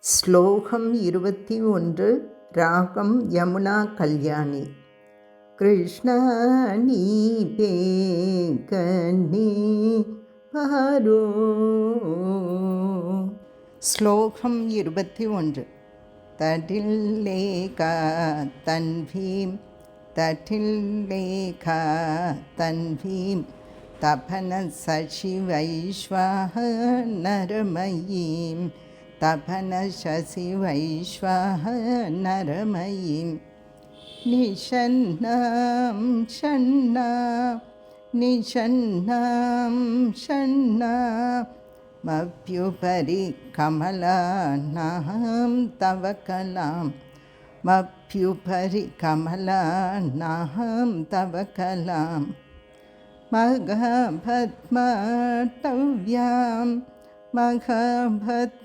ஸ்லோகம் 21. ராகம் யமுனா கல்யாணி. கிருஷ்ண நீ பேகனே பாரோ. ஸ்லோகம் 21. தடில்லேகா தன்வீம் தடில்லேகா தன்வீம் தபன சசி வைஸ்வாஹ நரமயீம் தபன சசி வைஸ்வாஹ நரமயீம் நிஷன்னாம் ஷன்னாம் நிஷன்னாம் ஷன்னாம் மப்யுபரி கமலாநாம் தவ கலாம் மப்யுபரி கமலாநாம் தவ கலாம் மகாபத்மடவ்யாம் மகாபத்மடவ்யாம்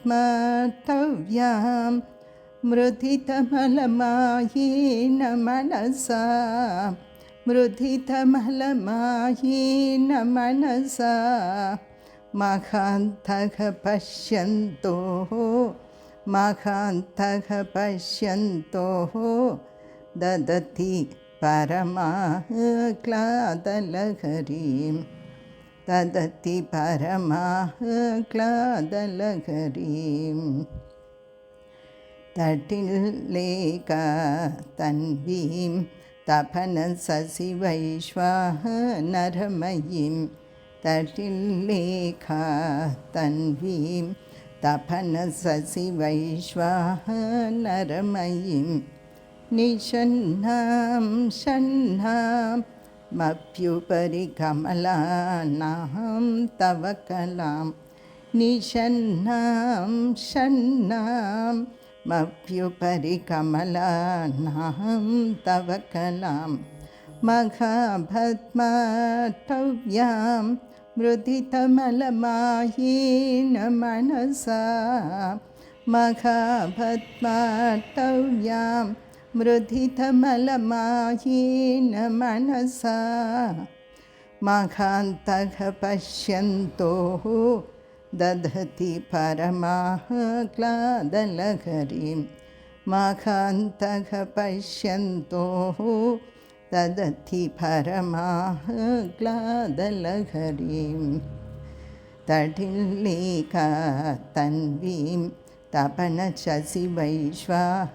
மிருதிதமலமாயேன மனசா மிருதிதமலமாயேன மனசா மகாந்தக பஷ்யந்தோ மகாந்தக பஷ்யந்தோ தததி பரமாஹ்லாதலஹரீம் தததி பரமாஹ்லாதலஹரீம் தடில்லேகா தன்வீம் தபன சசி வைஸ்வாஹ நரமயீம் தடில்லேகா தன்வீம் தபன சசி வைஸ்வாஹ நரமயீம் நிஷன்னாம் ஷன்னாம் மப்யுபரி கமலாநாம் தவ கலாம் நிஷன்னாம் ஷன்னாம் மப்யுபரி கமலாநாம் தவ கலாம் மகாபத்மடவ்யாம் மிருதிதமலமாயேன மனசா மகாபத்மடவ்யாம் மிருதிதமலமாயேன மனசா மகாந்தக பஷ்யந்தோ தததி பரமாஹ்லாதலஹரீம் மகாந்தக பஷ்யந்தோ தததி பரமாஹ்லாதலஹரீம் தடில்லேகா தன்வீம் தபன சசி வைஸ்வாஹ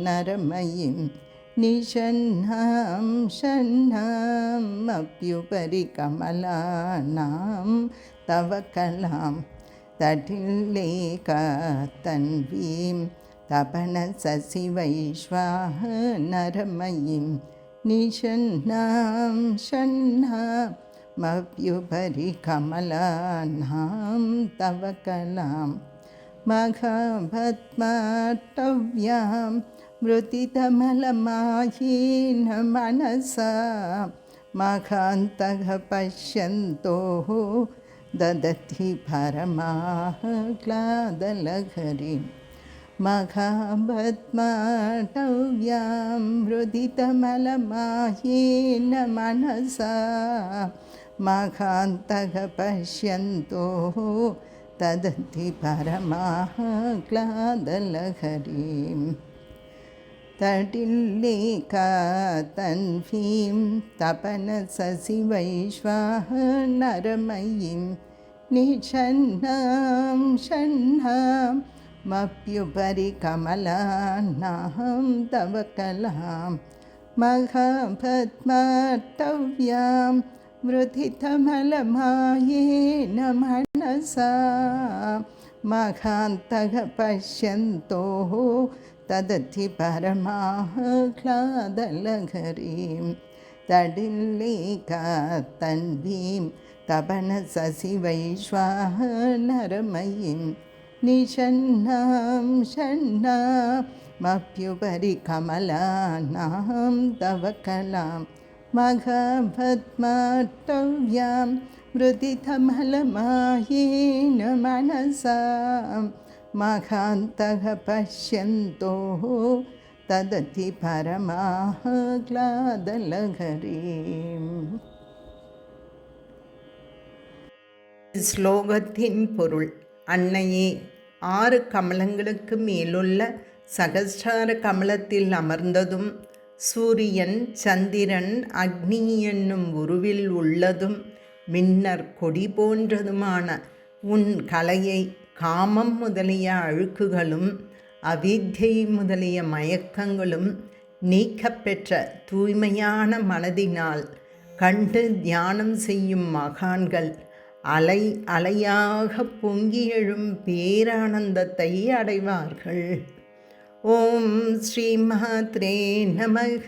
நரமயீம் நிஷன்னாம் ஷன்னாம் அப்யுபரி கமலாநாம் தவ கலாம் தடில்லேகா தன்வீம் தபன சசி வைஸ்வாஹ நரமயீம் நிஷன்னாம் ஷன்னாம் அப்யுபரி கமலாநாம் தவ கலாம் மகாபத்மடவ்யாம் மிருதிதமலமாயேன மனசா மகாந்தக பஷ்யந்தோ தததி பரமாஹ்லாதலஹரீம் மகாபத்மடவ்யாம் மிருதிதமலமாயேன மனசா மகாந்தக பஷ்யந்தோ தததி பரமாஹ்லாதலஹரீம் தடில்லேகா தன்வீம் தபன சசி வைஸ்வாஹ நரமயீம் நிஷன்னாம் ஷன்னாம் மப்யுபரி கமலாநாம் தவ கலாம் மகாபத்மடவ்யாம் மிருதிதமலமாயேன மனசா மகாந்தக பஷ்யந்தோ தததி பரமாஹ்லாதலஹரீம் தடில்லேகா தன்வீம் தபன சசி வைஸ்வாஹ நரமயீம் நிஷன்னாம் ஷன்னாம் மப்யுபரி கமலாநாம் தவ கலாம் மகாபத்மடவ்யாம் மிருதிதமலமாயேன மனசா மகாந்தக பஷ்யந்தோ தததி பரமாஹ்லாதலஹரீம். ஸ்லோகத்தின் பொருள். அன்னையே, 6 கமலங்களுக்கு மேலுள்ள சகஸ்ரார கமலத்தில் அமர்ந்ததும், சூரியன் சந்திரன் அக்னி என்னும் உருவில் உள்ளதும் மின்னர் கொடி போன்றதுமான உன் கலையை காமம் முதலிய அழுக்குகளும் அவித்யை முதலிய மயக்கங்களும் நீக்கப்பெற்ற தூய்மையான மனதினால் கண்டு தியானம் செய்யும் மகான்கள் அலை அலையாக பொங்கி எழும் பேரானந்தத்தை அடைவார்கள். ஓம் ஸ்ரீ மாத்ரே நமக.